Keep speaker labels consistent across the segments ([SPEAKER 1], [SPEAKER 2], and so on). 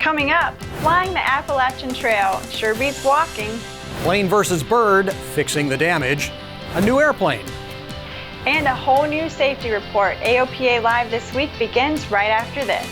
[SPEAKER 1] Coming up, flying the Appalachian Trail sure beats walking.
[SPEAKER 2] Plane versus bird, fixing the damage. A new airplane.
[SPEAKER 1] And a whole new safety report. AOPA Live this week begins right after this.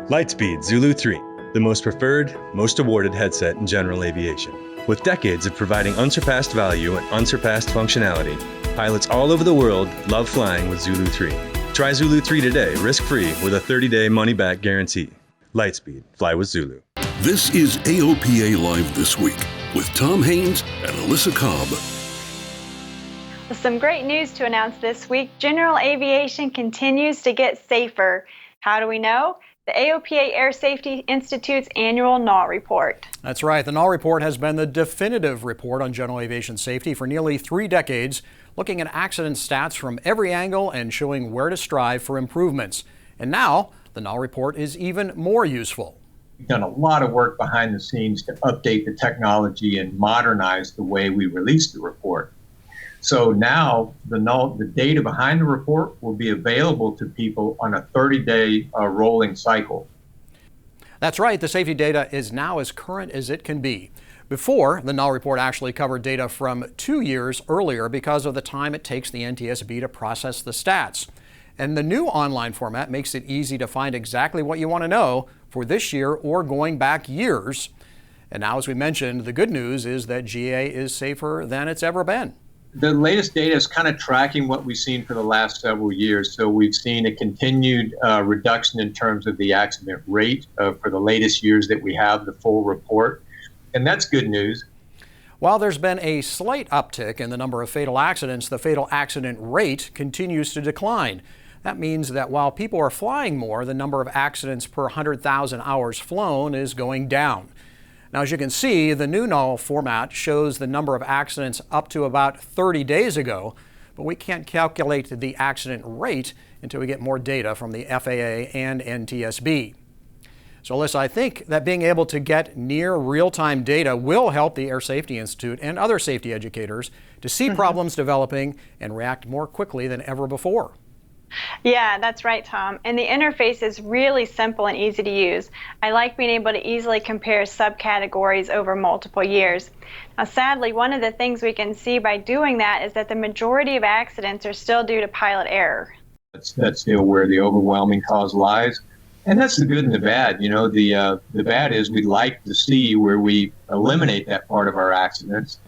[SPEAKER 3] Lightspeed Zulu 3, the most preferred, most awarded headset in general aviation. With decades of providing unsurpassed value and unsurpassed functionality, pilots all over the world love flying with Zulu 3. Try Zulu 3 today, risk-free, with a 30-day money-back guarantee. Lightspeed, fly with Zulu.
[SPEAKER 4] This is AOPA Live This Week with Tom Haines and Alyssa Cobb.
[SPEAKER 1] With some great news to announce this week, general aviation continues to get safer. How do we know? The AOPA Air Safety Institute's annual NAW report.
[SPEAKER 2] That's right. The NAW report has been the definitive report on general aviation safety for nearly 3 decades, looking at accident stats from every angle and showing where to strive for improvements. And now, the NAW report is even more useful.
[SPEAKER 5] We've done a lot of work behind the scenes to update the technology and modernize the way we release the report. So now the data behind the report will be available to people on a 30-day rolling cycle.
[SPEAKER 2] That's right. The safety data is now as current as it can be. Before, the NAW report actually covered data from 2 years earlier because of the time it takes the NTSB to process the stats. And the new online format makes it easy to find exactly what you want to know for this year or going back years. And now, as we mentioned, the good news is that GA is safer than it's ever been.
[SPEAKER 5] The latest data is kind of tracking what we've seen for the last several years. So we've seen a continued reduction in terms of the accident rate for the latest years that we have the full report. And that's good news.
[SPEAKER 2] While there's been a slight uptick in the number of fatal accidents, the fatal accident rate continues to decline. That means that while people are flying more, the number of accidents per 100,000 hours flown is going down. Now, as you can see, the new NAW format shows the number of accidents up to about 30 days ago, but we can't calculate the accident rate until we get more data from the FAA and NTSB. So, Alyssa, I think that being able to get near real-time data will help the Air Safety Institute and other safety educators to see problems developing and react more quickly than ever before.
[SPEAKER 1] Yeah, that's right, Tom. And the interface is really simple and easy to use. I like being able to easily compare subcategories over multiple years. Now, sadly, one of the things we can see by doing that is that the majority of accidents are still due to pilot error.
[SPEAKER 5] That's still where the overwhelming cause lies. And that's the good and the bad. You know, the bad is we'd like to see where we eliminate that part of our accidents.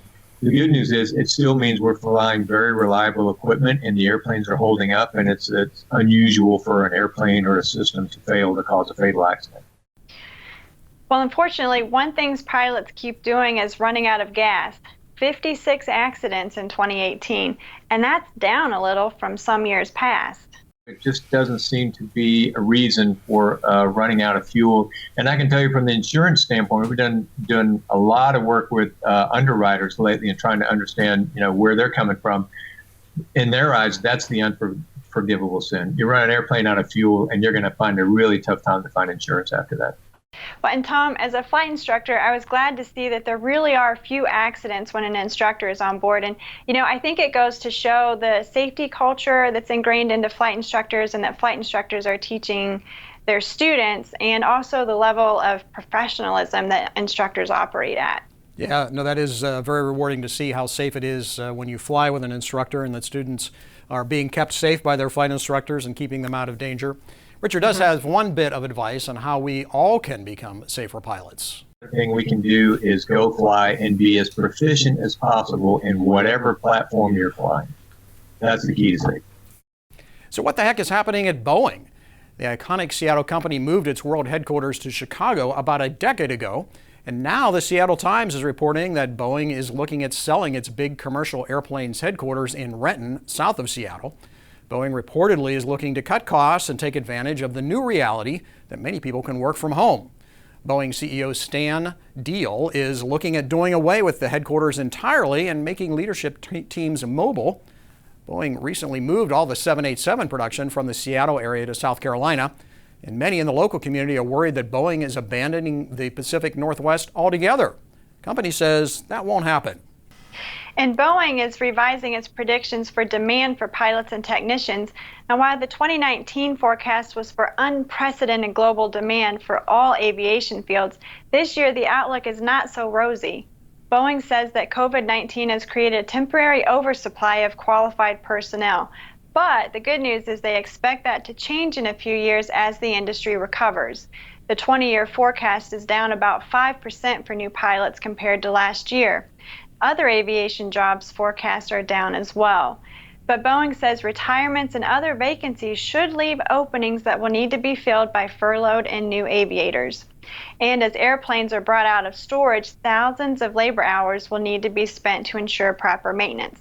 [SPEAKER 5] The good news is it still means we're flying very reliable equipment and the airplanes are holding up, and it's unusual for an airplane or a system to fail to cause a fatal accident.
[SPEAKER 1] Well, unfortunately, one thing pilots keep doing is running out of gas. 56 accidents in 2018, and that's down a little from some years past.
[SPEAKER 5] It just doesn't seem to be a reason for running out of fuel. And I can tell you from the insurance standpoint, we've done a lot of work with underwriters lately and trying to understand, where they're coming from. In their eyes, that's the unforgivable sin. You run an airplane out of fuel, and you're going to find a really tough time to find insurance after that.
[SPEAKER 1] Well, and Tom, as a flight instructor, I was glad to see that there really are few accidents when an instructor is on board. And, I think it goes to show the safety culture that's ingrained into flight instructors and that flight instructors are teaching their students, and also the level of professionalism that instructors operate at.
[SPEAKER 2] Yeah, no, that is very rewarding to see how safe it is when you fly with an instructor and that students are being kept safe by their flight instructors and keeping them out of danger. Richard does have one bit of advice on how we all can become safer pilots.
[SPEAKER 5] The thing we can do is go fly and be as proficient as possible in whatever platform you're flying. That's the key to safety.
[SPEAKER 2] So what the heck is happening at Boeing? The iconic Seattle company moved its world headquarters to Chicago about a decade ago. And now the Seattle Times is reporting that Boeing is looking at selling its big commercial airplanes headquarters in Renton, south of Seattle. Boeing reportedly is looking to cut costs and take advantage of the new reality that many people can work from home. Boeing CEO Stan Deal is looking at doing away with the headquarters entirely and making leadership teams mobile. Boeing recently moved all the 787 production from the Seattle area to South Carolina, and many in the local community are worried that Boeing is abandoning the Pacific Northwest altogether. The company says that won't happen.
[SPEAKER 1] And Boeing is revising its predictions for demand for pilots and technicians. Now, while the 2019 forecast was for unprecedented global demand for all aviation fields, this year the outlook is not so rosy. Boeing says that COVID-19 has created a temporary oversupply of qualified personnel. But the good news is they expect that to change in a few years as the industry recovers. The 20-year forecast is down about 5% for new pilots compared to last year. Other aviation jobs forecasts are down as well. But Boeing says retirements and other vacancies should leave openings that will need to be filled by furloughed and new aviators. And as airplanes are brought out of storage, thousands of labor hours will need to be spent to ensure proper maintenance.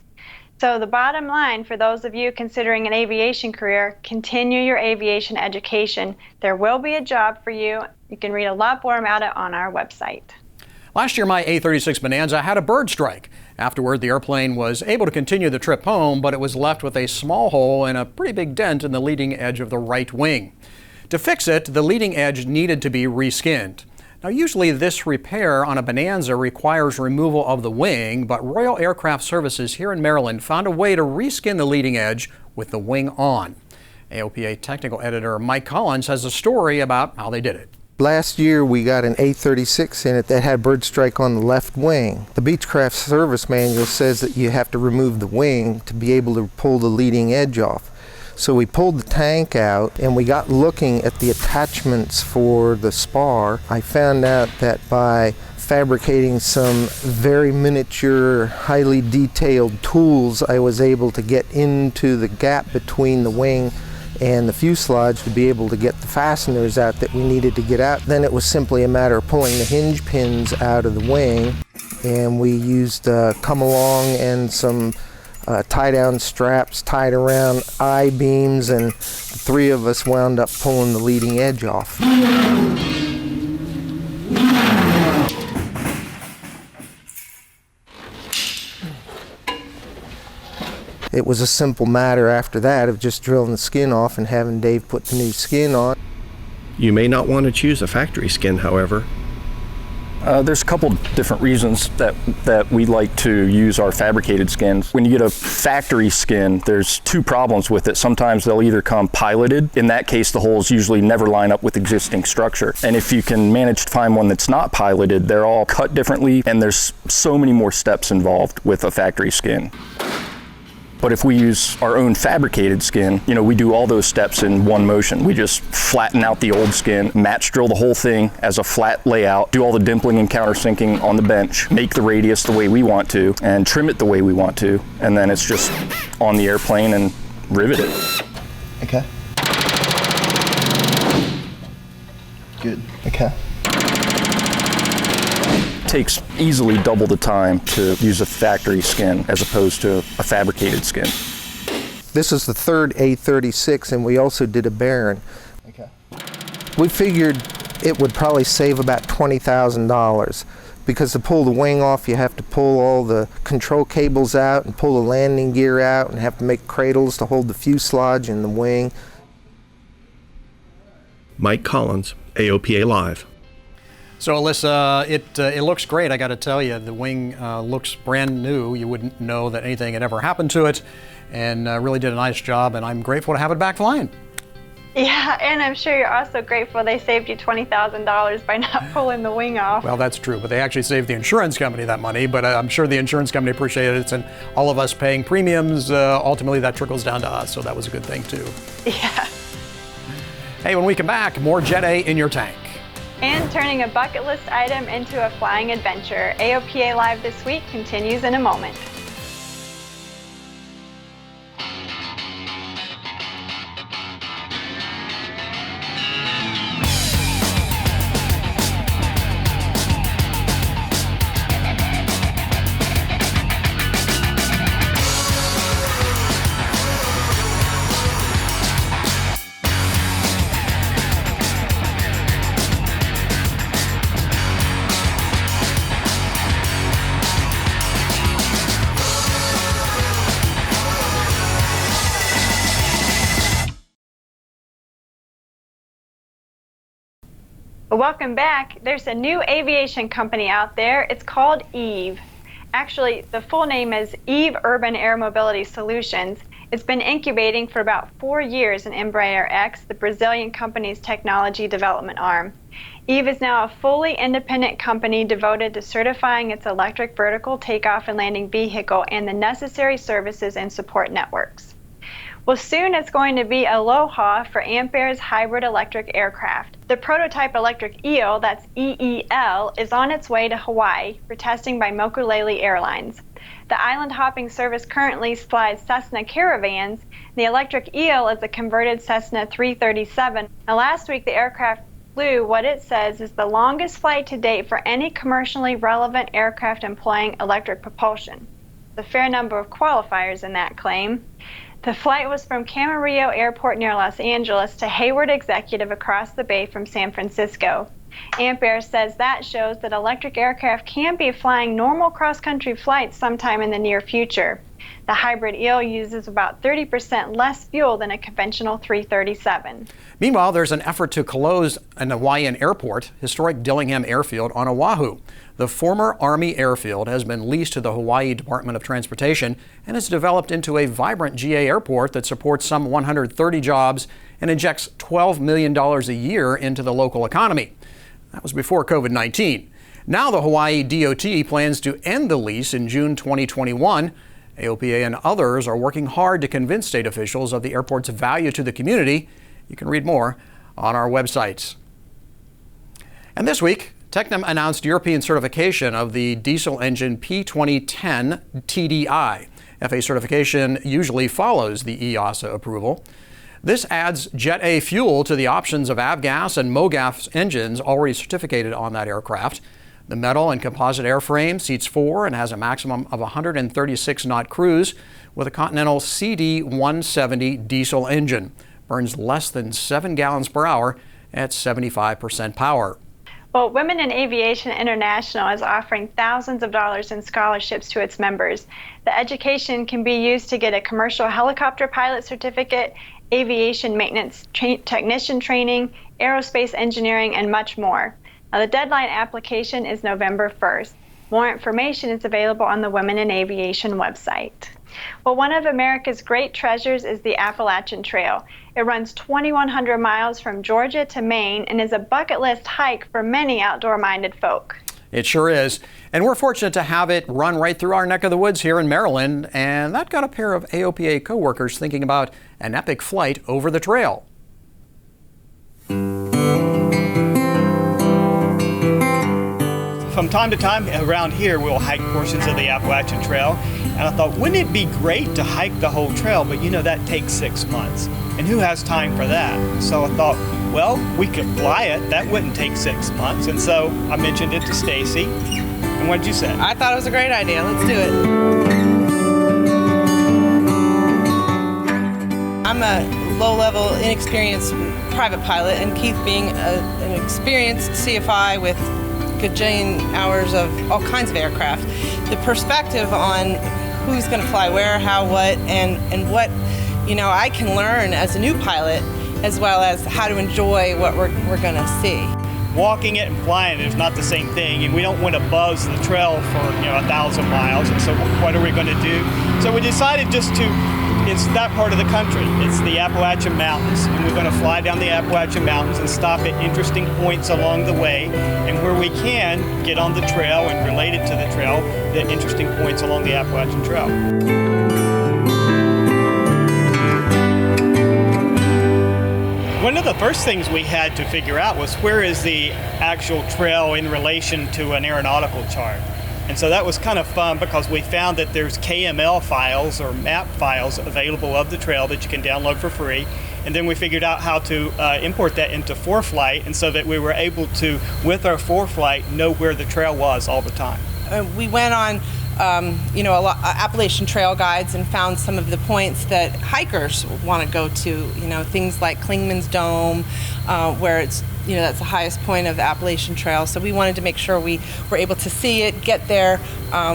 [SPEAKER 1] So the bottom line for those of you considering an aviation career, continue your aviation education. There will be a job for you. You can read a lot more about it on our website.
[SPEAKER 2] Last year, my A36 Bonanza had a bird strike. Afterward, the airplane was able to continue the trip home, but it was left with a small hole and a pretty big dent in the leading edge of the right wing. To fix it, the leading edge needed to be reskinned. Now, usually this repair on a Bonanza requires removal of the wing, but Royal Aircraft Services here in Maryland found a way to reskin the leading edge with the wing on. AOPA technical editor Mike Collins has a story about how they did it.
[SPEAKER 6] Last year we got an A36 in it that had bird strike on the left wing. The Beechcraft service manual says that you have to remove the wing to be able to pull the leading edge off. So we pulled the tank out and we got looking at the attachments for the spar. I found out that by fabricating some very miniature, highly detailed tools, I was able to get into the gap between the wing and the fuselage to be able to get the fasteners out that we needed to get out. Then it was simply a matter of pulling the hinge pins out of the wing, and we used come along and some tie-down straps tied around I-beams, and the three of us wound up pulling the leading edge off. It was a simple matter after that of just drilling the skin off and having Dave put the new skin on.
[SPEAKER 7] You may not want to choose a factory skin, however.
[SPEAKER 8] There's a couple different reasons that we like to use our fabricated skins. When you get a factory skin, there's two problems with it. Sometimes they'll either come piloted. In that case, the holes usually never line up with existing structure. And if you can manage to find one that's not piloted, they're all cut differently, and there's so many more steps involved with a factory skin. But if we use our own fabricated skin, we do all those steps in one motion. We just flatten out the old skin, match drill the whole thing as a flat layout, do all the dimpling and countersinking on the bench, make the radius the way we want to, and trim it the way we want to, and then it's just on the airplane and rivet it.
[SPEAKER 6] Okay. Good. Okay.
[SPEAKER 8] Takes easily double the time to use a factory skin as opposed to a fabricated skin.
[SPEAKER 6] This is the third A36, and we also did a Baron. Okay. We figured it would probably save about $20,000 because to pull the wing off, you have to pull all the control cables out and pull the landing gear out and have to make cradles to hold the fuselage and the wing.
[SPEAKER 7] Mike Collins, AOPA Live.
[SPEAKER 2] So Alyssa, it looks great. I got to tell you, the wing looks brand new. You wouldn't know that anything had ever happened to it, and really did a nice job. And I'm grateful to have it back flying.
[SPEAKER 1] Yeah, and I'm sure you're also grateful they saved you $20,000 by not pulling the wing off.
[SPEAKER 2] Well, that's true, but they actually saved the insurance company that money. But I'm sure the insurance company appreciated it, and all of us paying premiums. Ultimately, that trickles down to us, so that was a good thing too.
[SPEAKER 1] Yeah.
[SPEAKER 2] Hey, when we come back, more Jet A in your tank.
[SPEAKER 1] And turning a bucket list item into a flying adventure. AOPA Live This Week continues in a moment. Welcome back. There's a new aviation company out there. It's called Eve. Actually, the full name is Eve Urban Air Mobility Solutions. It's been incubating for about 4 years in Embraer X, the Brazilian company's technology development arm. Eve is now a fully independent company devoted to certifying its electric vertical takeoff and landing vehicle and the necessary services and support networks. Well, soon it's going to be Aloha for Ampair's hybrid electric aircraft. The prototype electric EEL, that's EEL, is on its way to Hawaii for testing by Mokulele Airlines. The island hopping service currently flies Cessna Caravans. The electric EEL is a converted Cessna 337. Now, last week the aircraft flew what it says is the longest flight to date for any commercially relevant aircraft employing electric propulsion. There's a fair number of qualifiers in that claim. The flight was from Camarillo Airport near Los Angeles to Hayward Executive across the bay from San Francisco. Ampair says that shows that electric aircraft can be flying normal cross-country flights sometime in the near future. The hybrid EEL uses about 30% less fuel than a conventional 337.
[SPEAKER 2] Meanwhile, there's an effort to close an Hawaiian airport, historic Dillingham Airfield on Oahu. The former Army airfield has been leased to the Hawaii Department of Transportation and has developed into a vibrant GA airport that supports some 130 jobs and injects $12 million a year into the local economy. That was before COVID-19. Now the Hawaii DOT plans to end the lease in June 2021. AOPA and others are working hard to convince state officials of the airport's value to the community. You can read more on our websites. And this week, Tecnam announced European certification of the diesel engine P2010 TDI. FAA certification usually follows the EASA approval. This adds Jet A fuel to the options of avgas and MOGAS engines already certificated on that aircraft. The metal and composite airframe seats 4 and has a maximum of 136 knot cruise with a Continental CD170 diesel engine. Burns less than 7 gallons per hour at 75% power.
[SPEAKER 1] Well, Women in Aviation International is offering thousands of dollars in scholarships to its members. The education can be used to get a commercial helicopter pilot certificate, aviation maintenance technician training, aerospace engineering, and much more. Now, the deadline application is November 1st. More information is available on the Women in Aviation website. Well, one of America's great treasures is the Appalachian Trail. It runs 2,100 miles from Georgia to Maine and is a bucket list hike for many outdoor-minded folk.
[SPEAKER 2] It sure is. And we're fortunate to have it run right through our neck of the woods here in Maryland. And that got a pair of AOPA co-workers thinking about an epic flight over the trail.
[SPEAKER 9] From time to time around here, we'll hike portions of the Appalachian Trail. And I thought, wouldn't it be great to hike the whole trail? But you know, that takes 6 months. And who has time for that? So I thought, well, we could fly it. That wouldn't take 6 months. And so I mentioned it to Stacy. And what did you say?
[SPEAKER 10] I thought it was a great idea. Let's do it. I'm a low-level, inexperienced private pilot, and Keith being an experienced CFI with gajillion hours of all kinds of aircraft, the perspective on who's going to fly where, how, what, and what, you know, I can learn as a new pilot, as well as how to enjoy what we're going to see.
[SPEAKER 9] Walking it and flying it is not the same thing, and we don't want to buzz the trail for 1,000 miles. And so, what are we going to do? So we decided just to. It's that part of the country. It's the Appalachian Mountains, and we're going to fly down the Appalachian Mountains and stop at interesting points along the way, and where we can get on the trail and relate it to the trail, the interesting points along the Appalachian Trail. One of the first things we had to figure out was where is the actual trail in relation to an aeronautical chart. And so that was kind of fun because we found that there's KML files or map files available of the trail that you can download for free. And then we figured out how to import that into ForeFlight, and so that we were able to, with our ForeFlight, know where the trail was all the time.
[SPEAKER 10] We went on Appalachian Trail guides and found some of the points that hikers want to go to, things like Klingman's Dome, where it's, that's the highest point of the Appalachian Trail. So we wanted to make sure we were able to see it, get there.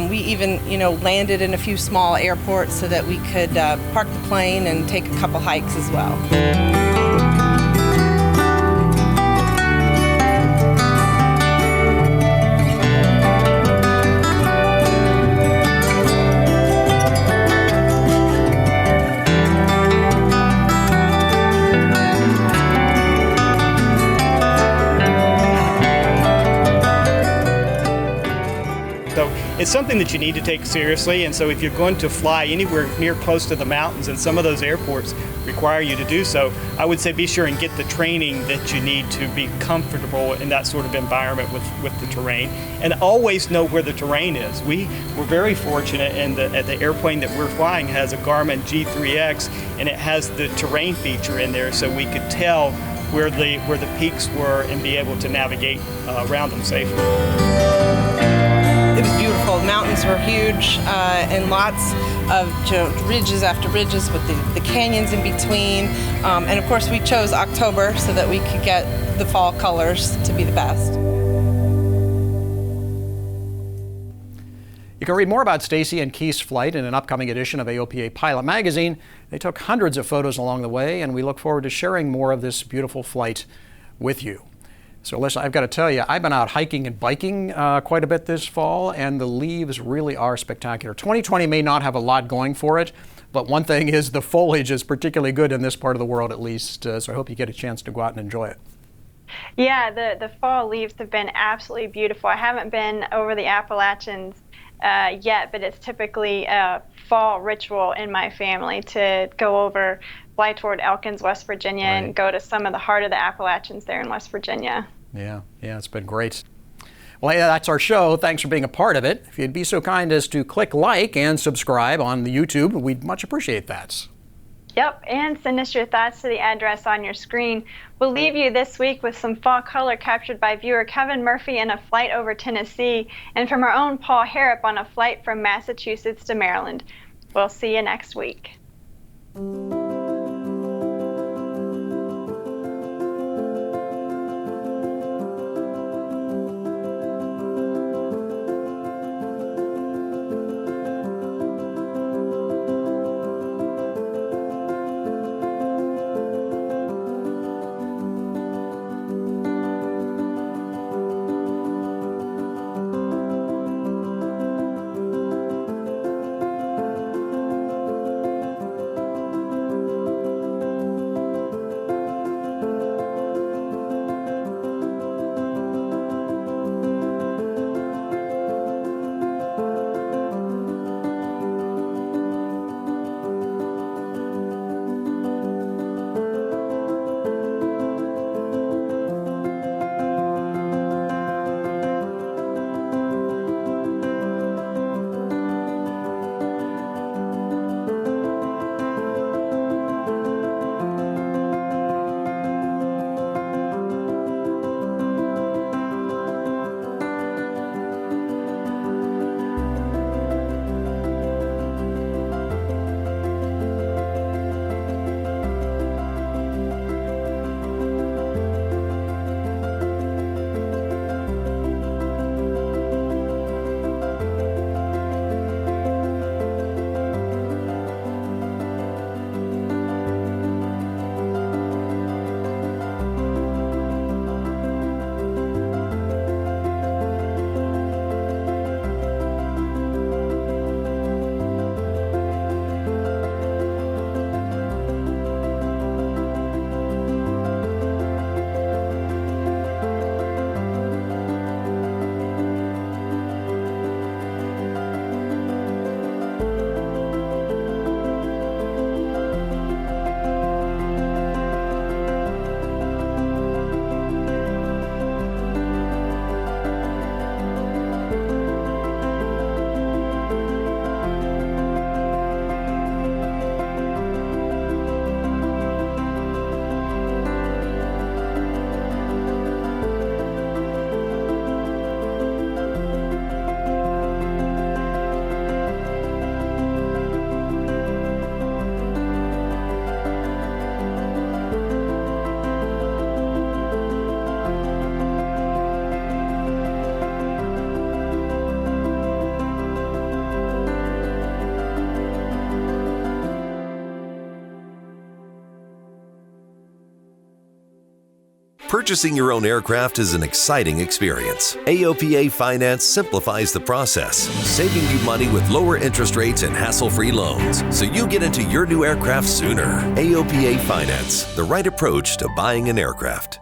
[SPEAKER 10] We even, landed in a few small airports so that we could park the plane and take a couple hikes as well.
[SPEAKER 9] it's something that you need to take seriously. And so if you're going to fly anywhere near close to the mountains, and some of those airports require you to do so, I would say be sure and get the training that you need to be comfortable in that sort of environment with the terrain, and always know where the terrain is. We're very fortunate in that the airplane that we're flying has a Garmin G3X, and it has the terrain feature in there, so we could tell where the peaks were and be able to navigate around them safely.
[SPEAKER 10] It was beautiful. The mountains were huge, and lots of ridges after ridges with the canyons in between. And of course we chose October so that we could get the fall colors to be the best.
[SPEAKER 2] You can read more about Stacy and Keith's flight in an upcoming edition of AOPA Pilot Magazine. They took hundreds of photos along the way, and we look forward to sharing more of this beautiful flight with you. So listen, I've got to tell you, I've been out hiking and biking quite a bit this fall, and the leaves really are spectacular. 2020 may not have a lot going for it, but one thing is the foliage is particularly good in this part of the world at least, so I hope you get a chance to go out and enjoy it.
[SPEAKER 1] Yeah, the fall leaves have been absolutely beautiful. I haven't been over the Appalachians yet, but it's typically a fall ritual in my family to fly toward Elkins, West Virginia, right, and go to some of the heart of the Appalachians there in West Virginia. Yeah, it's been great. Well, hey, that's our show. Thanks for being a part of it. If you'd be so kind as to click like and subscribe on the YouTube, we'd much appreciate that. Yep, and send us your thoughts to the address on your screen. We'll leave you this week with some fall color captured by viewer Kevin Murphy in a flight over Tennessee, and from our own Paul Harrop on a flight from Massachusetts to Maryland. We'll see you next week.
[SPEAKER 11] Purchasing your own aircraft is an exciting experience. AOPA Finance simplifies the process, saving you money with lower interest rates and hassle-free loans, so you get into your new aircraft sooner. AOPA Finance, the right approach to buying an aircraft.